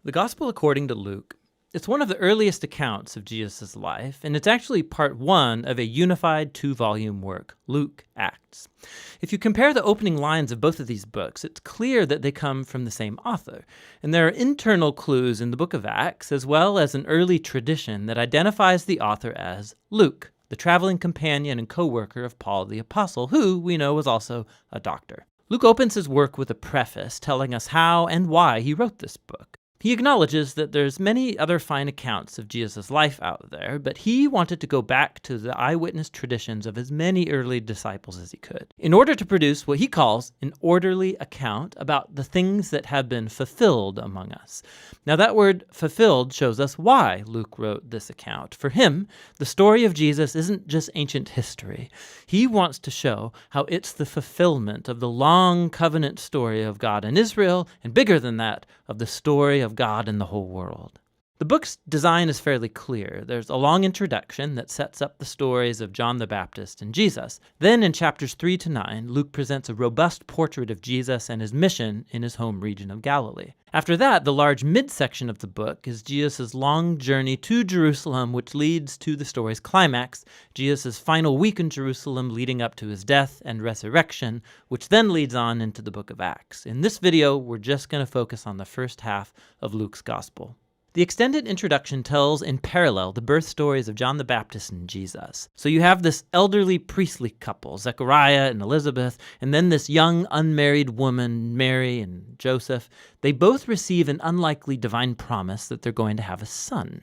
The Gospel according to Luke. It's one of the earliest accounts of Jesus' life, and it's actually part one of a unified two-volume work, Luke Acts. If you compare the opening lines of both of these books, it's clear that they come from the same author, and there are internal clues in the book of Acts, as well as an early tradition that identifies the author as Luke, the traveling companion and co-worker of Paul the Apostle, who we know was also a doctor. Luke opens his work with a preface telling us how and why he wrote this book. He acknowledges that there's many other fine accounts of Jesus' life out there, but he wanted to go back to the eyewitness traditions of as many early disciples as he could, in order to produce what he calls an orderly account about the things that have been fulfilled among us. Now that word fulfilled shows us why Luke wrote this account. For him, the story of Jesus isn't just ancient history. He wants to show how it's the fulfillment of the long covenant story of God and Israel, and bigger than that, of the story of God in the whole world. The book's design is fairly clear. There's a long introduction that sets up the stories of John the Baptist and Jesus. Then in chapters 3 to 9, Luke presents a robust portrait of Jesus and his mission in his home region of Galilee. After that, the large midsection of the book is Jesus' long journey to Jerusalem, which leads to the story's climax, Jesus' final week in Jerusalem leading up to his death and resurrection, which then leads on into the book of Acts. In this video, we're just going to focus on the first half of Luke's gospel. The extended introduction tells in parallel the birth stories of John the Baptist and Jesus. So you have this elderly priestly couple, Zechariah and Elizabeth, and then this young unmarried woman, Mary and Joseph. They both receive an unlikely divine promise that they're going to have a son.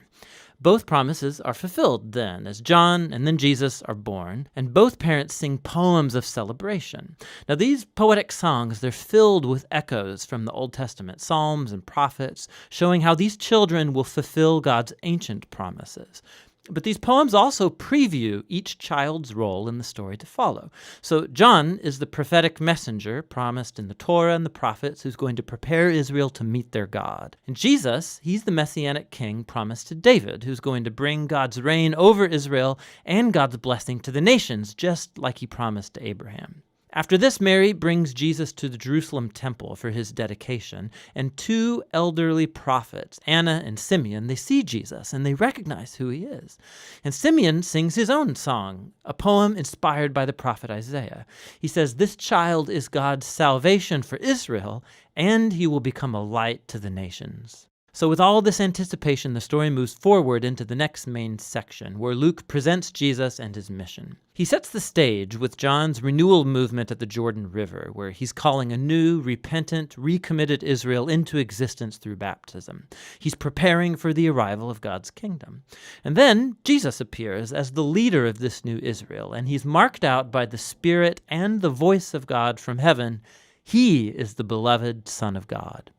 Both promises are fulfilled then, as John and then Jesus are born, and both parents sing poems of celebration. Now these poetic songs, they're filled with echoes from the Old Testament, psalms and prophets, showing how these children will fulfill God's ancient promises. But these poems also preview each child's role in the story to follow. So John is the prophetic messenger promised in the Torah and the prophets who's going to prepare Israel to meet their God. And Jesus, he's the messianic king promised to David, who's going to bring God's reign over Israel and God's blessing to the nations, just like he promised to Abraham. After this, Mary brings Jesus to the Jerusalem temple for his dedication, and two elderly prophets, Anna and Simeon, they see Jesus and they recognize who he is. And Simeon sings his own song, a poem inspired by the prophet Isaiah. He says, "This child is God's salvation for Israel, and he will become a light to the nations." So with all this anticipation, the story moves forward into the next main section, where Luke presents Jesus and his mission. He sets the stage with John's renewal movement at the Jordan River, where he's calling a new, repentant, recommitted Israel into existence through baptism. He's preparing for the arrival of God's kingdom. And then Jesus appears as the leader of this new Israel, and he's marked out by the Spirit and the voice of God from heaven. He is the beloved Son of God.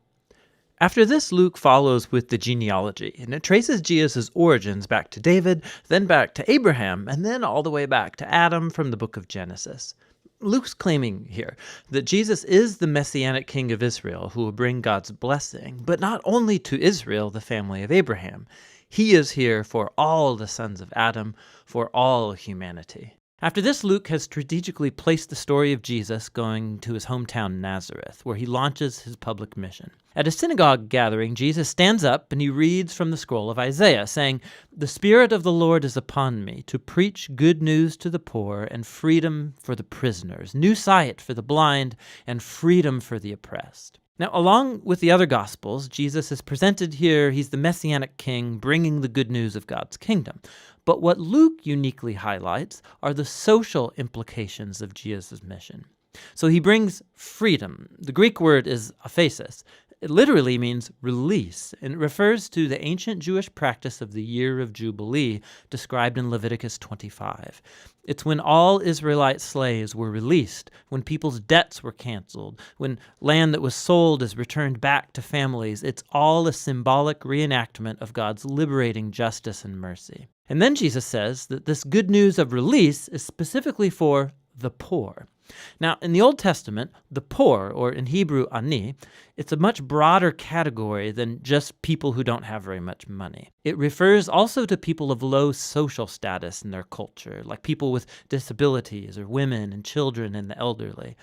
After this, Luke follows with the genealogy, and it traces Jesus' origins back to David, then back to Abraham, and then all the way back to Adam from the book of Genesis. Luke's claiming here that Jesus is the messianic king of Israel who will bring God's blessing, but not only to Israel, the family of Abraham. He is here for all the sons of Adam, for all humanity. After this, Luke has strategically placed the story of Jesus going to his hometown Nazareth, where he launches his public mission. At a synagogue gathering, Jesus stands up and he reads from the scroll of Isaiah, saying, "The Spirit of the Lord is upon me, to preach good news to the poor and freedom for the prisoners, new sight for the blind and freedom for the oppressed." Now, along with the other Gospels, Jesus is presented here. He's the Messianic King bringing the good news of God's kingdom. But what Luke uniquely highlights are the social implications of Jesus' mission. So he brings freedom. The Greek word is aphesis. It literally means release, and it refers to the ancient Jewish practice of the year of Jubilee described in Leviticus 25. It's when all Israelite slaves were released, when people's debts were canceled, when land that was sold is returned back to families. It's all a symbolic reenactment of God's liberating justice and mercy. And then Jesus says that this good news of release is specifically for the poor. Now, in the Old Testament, the poor, or in Hebrew, ani, it's a much broader category than just people who don't have very much money. It refers also to people of low social status in their culture, like people with disabilities or women and children and the elderly.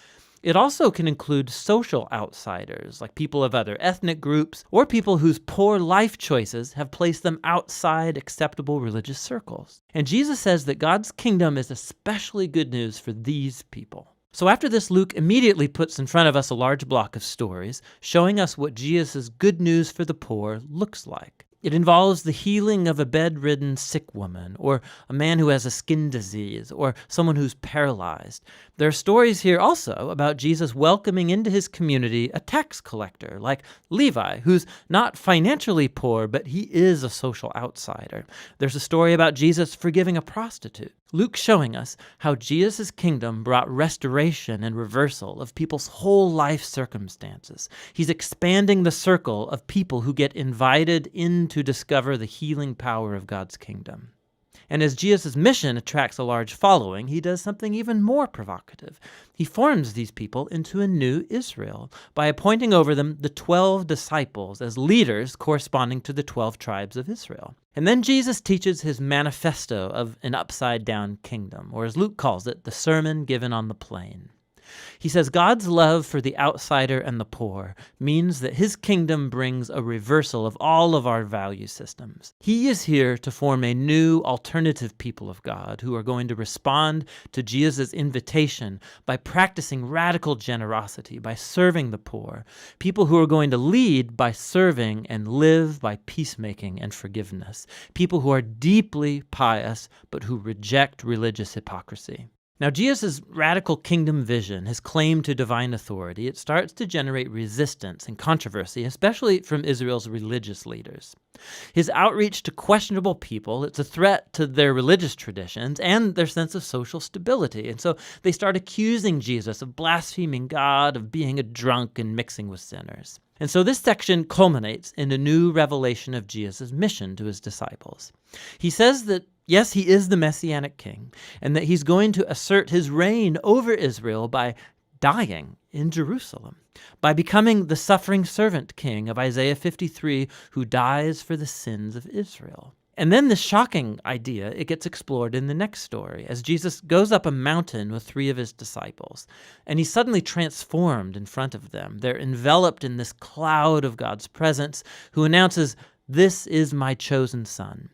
It also can include social outsiders, like people of other ethnic groups, or people whose poor life choices have placed them outside acceptable religious circles. And Jesus says that God's kingdom is especially good news for these people. So after this, Luke immediately puts in front of us a large block of stories, showing us what Jesus' good news for the poor looks like. It involves the healing of a bedridden sick woman, or a man who has a skin disease, or someone who's paralyzed. There are stories here also about Jesus welcoming into his community a tax collector like Levi, who's not financially poor, but he is a social outsider. There's a story about Jesus forgiving a prostitute. Luke showing us how Jesus' kingdom brought restoration and reversal of people's whole life circumstances. He's expanding the circle of people who get invited in to discover the healing power of God's kingdom. And as Jesus' mission attracts a large following, he does something even more provocative. He forms these people into a new Israel by appointing over them the 12 disciples as leaders corresponding to the 12 tribes of Israel. And then Jesus teaches his manifesto of an upside-down kingdom, or as Luke calls it, the sermon given on the plain. He says God's love for the outsider and the poor means that his kingdom brings a reversal of all of our value systems. He is here to form a new alternative people of God who are going to respond to Jesus' invitation by practicing radical generosity, by serving the poor. People who are going to lead by serving and live by peacemaking and forgiveness. People who are deeply pious but who reject religious hypocrisy. Now, Jesus' radical kingdom vision, his claim to divine authority, it starts to generate resistance and controversy, especially from Israel's religious leaders. His outreach to questionable people, it's a threat to their religious traditions and their sense of social stability. And so they start accusing Jesus of blaspheming God, of being a drunk and mixing with sinners. And so this section culminates in a new revelation of Jesus' mission to his disciples. He says that yes, he is the Messianic king, and that he's going to assert his reign over Israel by dying in Jerusalem, by becoming the suffering servant king of Isaiah 53, who dies for the sins of Israel. And then this shocking idea, it gets explored in the next story, as Jesus goes up a mountain with 3 of his disciples, and he's suddenly transformed in front of them. They're enveloped in this cloud of God's presence, who announces, "This is my chosen son."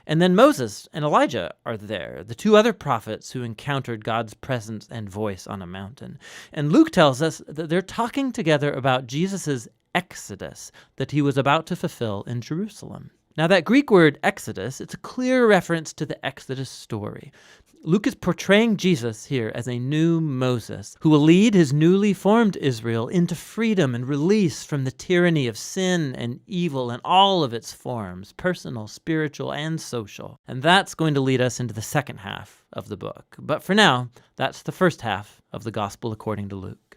And then Moses and Elijah are there, the 2 other prophets who encountered God's presence and voice on a mountain. And Luke tells us that they're talking together about Jesus' exodus that he was about to fulfill in Jerusalem. Now that Greek word exodus, it's a clear reference to the Exodus story. Luke is portraying Jesus here as a new Moses who will lead his newly formed Israel into freedom and release from the tyranny of sin and evil in all of its forms, personal, spiritual, and social. And that's going to lead us into the second half of the book. But for now, that's the first half of the Gospel according to Luke.